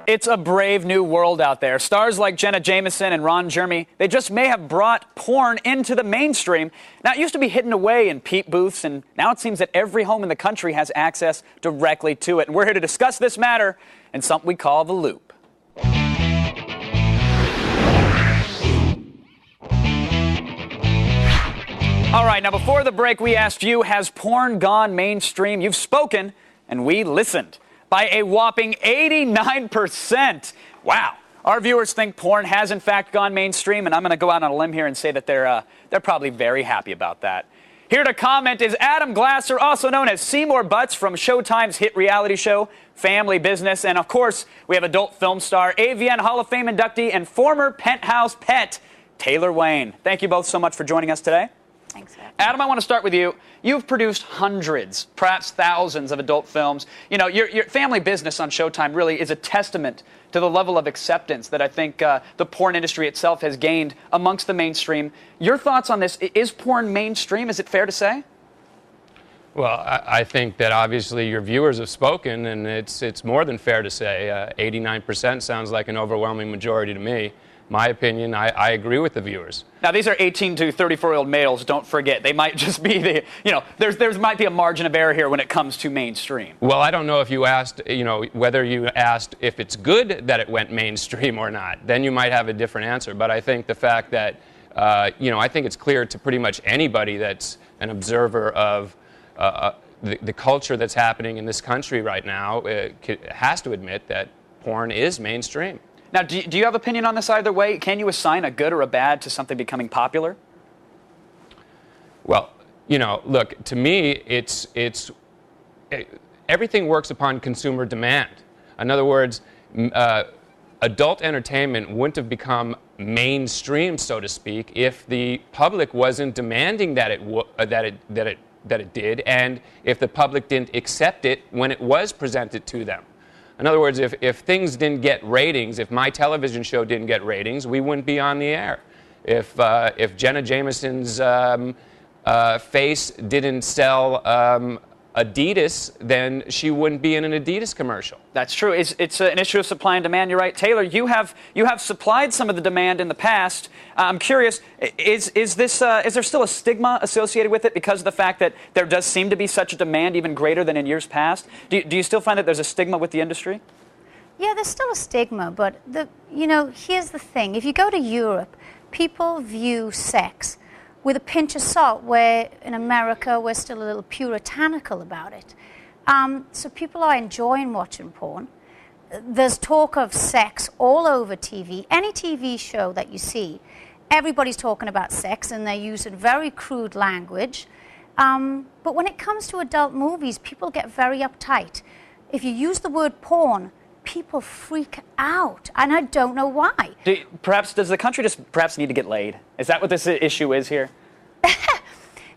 It's a brave new world out there. Stars like Jenna Jameson and Ron Jeremy, they just may have brought porn into the mainstream. Now, it used to be hidden away in peep booths, and now it seems that every home in the country has access directly to it. And we're here to discuss this matter in something we call The Loop. All right, now before the break, we asked you, has porn gone mainstream? You've spoken, and we listened. By a whopping 89%. Wow. Our viewers think porn has, in fact, gone mainstream, and I'm going to go out on a limb here and say that they're probably very happy about that. Here to comment is Adam Glasser, also known as Seymour Butts from Showtime's hit reality show, Family Business. And, of course, we have adult film star, AVN Hall of Fame inductee, and former Penthouse pet, Taylor Wayne. Thank you both so much for joining us today. Thanks, Adam, I want to start with you. You've produced hundreds, perhaps thousands of adult films. You know, your Family Business on Showtime really is a testament to the level of acceptance that I think the porn industry itself has gained amongst the mainstream. Your thoughts on this? Is porn mainstream? Is it fair to say? Well, I think that obviously your viewers have spoken, and it's more than fair to say. 89% sounds like an overwhelming majority to me. My opinion, I agree with the viewers. Now, these are 18 to 34-year-old males, don't forget. They might just be the, there might be a margin of error here when it comes to mainstream. Well, I don't know if you asked, whether you asked if it's good that it went mainstream or not. Then you might have a different answer. But I think the fact that, I think it's clear to pretty much anybody that's an observer of the culture that's happening in this country right now has to admit that porn is mainstream. Now, do you have opinion on this either way? Can you assign a good or a bad to something becoming popular? Well, look, to me, everything works upon consumer demand. In other words, adult entertainment wouldn't have become mainstream, so to speak, if the public wasn't demanding that it did, and if the public didn't accept it when it was presented to them. In other words, if things didn't get ratings, if my television show didn't get ratings, we wouldn't be on the air. If Jenna Jameson's face didn't sell Adidas, then she wouldn't be in an Adidas commercial. That's true. It's an issue of supply and demand. You're right, Taylor. You have supplied some of the demand in the past. I'm curious, is there still a stigma associated with it because of the fact that there does seem to be such a demand, even greater than in years past? Do you still find that there's a stigma with the industry? Yeah, there's still a stigma, but here's the thing: if you go to Europe, people view sex with a pinch of salt, where in America we're still a little puritanical about it. So people are enjoying watching porn. There's talk of sex all over TV. Any TV show that you see, everybody's talking about sex, and they're using very crude language. But when it comes to adult movies, people get very uptight. If you use the word porn, people freak out, and I don't know why. Does the country just need to get laid? Is that what this issue is here?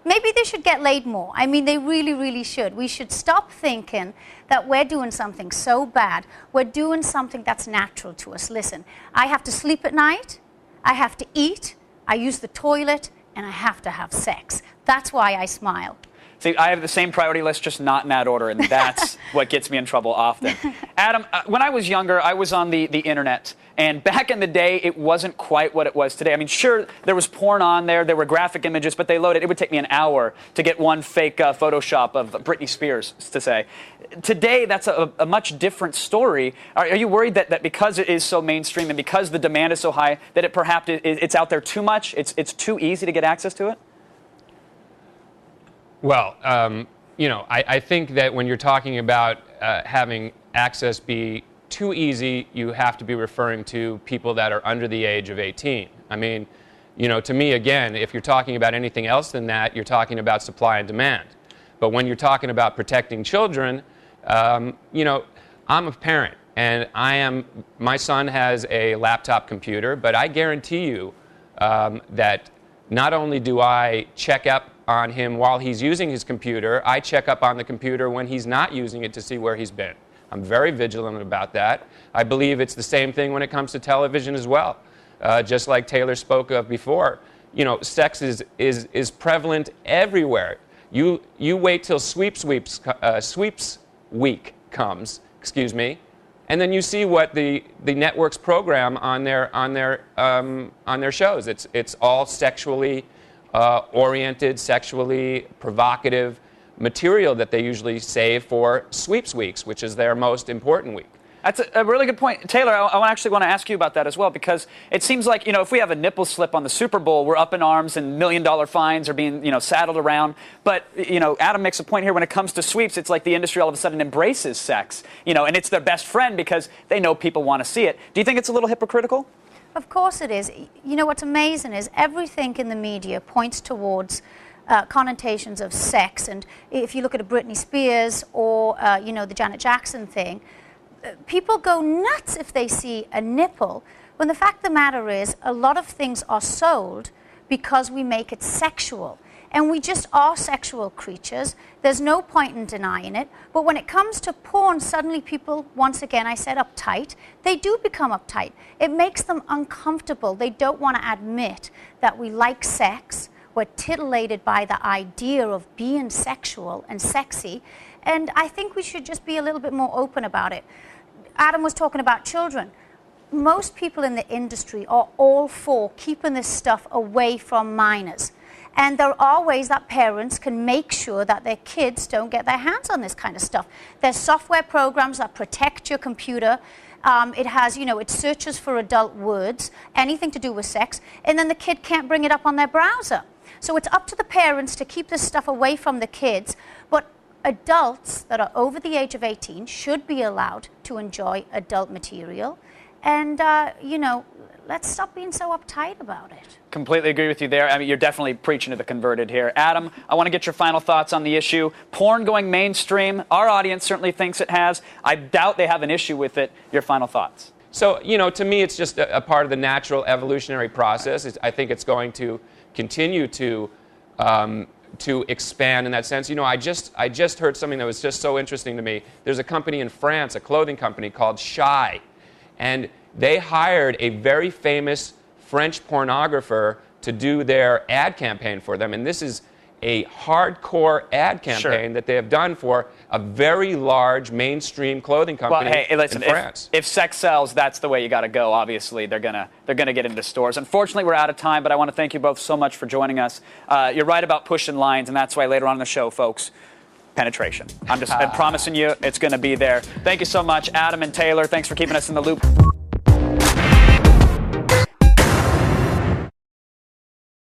Maybe they should get laid more. I mean, they really, really should. We should stop thinking that we're doing something so bad. We're doing something that's natural to us. Listen, I have to sleep at night, I have to eat, I use the toilet, and I have to have sex. That's why I smile. See, I have the same priority list, just not in that order, and that's what gets me in trouble often. Adam, when I was younger, I was on the internet, and back in the day, it wasn't quite what it was today. I mean, sure, there was porn on there, there were graphic images, but they loaded. It would take me an hour to get one fake Photoshop of Britney Spears, to say. Today, that's a much different story. Are you worried that because it is so mainstream and because the demand is so high, that it perhaps it's out there too much? It's too easy to get access to it? Well, I think that when you're talking about having access be too easy, you have to be referring to people that are under the age of 18. I mean, to me, again, if you're talking about anything else than that, you're talking about supply and demand. But when you're talking about protecting children, I'm a parent, and my son has a laptop computer, but I guarantee you that not only do I check up on him while he's using his computer, I check up on the computer when he's not using it to see where he's been. I'm very vigilant about that. I believe it's the same thing when it comes to television as well. Just like Taylor spoke of before, sex is prevalent everywhere. You wait till sweeps week comes, excuse me, and then you see what the networks program on their shows. It's all sexually oriented, sexually provocative material that they usually save for sweeps weeks, which is their most important week. That's a really good point. Taylor, I actually want to ask you about that as well, because it seems like, if we have a nipple slip on the Super Bowl, we're up in arms and $1 million fines are being, saddled around. But, Adam makes a point here when it comes to sweeps, it's like the industry all of a sudden embraces sex, and it's their best friend because they know people want to see it. Do you think it's a little hypocritical? Of course it is. What's amazing is everything in the media points towards connotations of sex. And if you look at a Britney Spears or, the Janet Jackson thing, people go nuts if they see a nipple, when the fact of the matter is a lot of things are sold because we make it sexual. And we just are sexual creatures. There's no point in denying it. But when it comes to porn, suddenly people, once again, I said uptight, they do become uptight. It makes them uncomfortable. They don't want to admit that we like sex. We're titillated by the idea of being sexual and sexy. And I think we should just be a little bit more open about it. Adam was talking about children. Most people in the industry are all for keeping this stuff away from minors. And there are ways that parents can make sure that their kids don't get their hands on this kind of stuff. There's software programs that protect your computer. It has, it searches for adult words, anything to do with sex, and then the kid can't bring it up on their browser. So it's up to the parents to keep this stuff away from the kids. But adults that are over the age of 18 should be allowed to enjoy adult material. And, let's stop being so uptight about it. Completely agree with you there. I mean, you're definitely preaching to the converted here. Adam, I want to get your final thoughts on the issue. Porn going mainstream, our audience certainly thinks it has. I doubt they have an issue with it. Your final thoughts. So, to me, it's just a part of the natural evolutionary process. I think it's going to continue to expand in that sense. I just heard something that was just so interesting to me. There's a company in France, a clothing company called Shy, and they hired a very famous French pornographer to do their ad campaign for them. And this is a hardcore ad campaign that they have done for a very large mainstream clothing company listen, in France. If sex sells, that's the way you got to go. Obviously, they're gonna get into stores. Unfortunately, we're out of time, but I want to thank you both so much for joining us. You're right about pushing lines, and that's why later on in the show, folks, penetration. I'm promising you it's going to be there. Thank you so much, Adam and Taylor. Thanks for keeping us in the loop.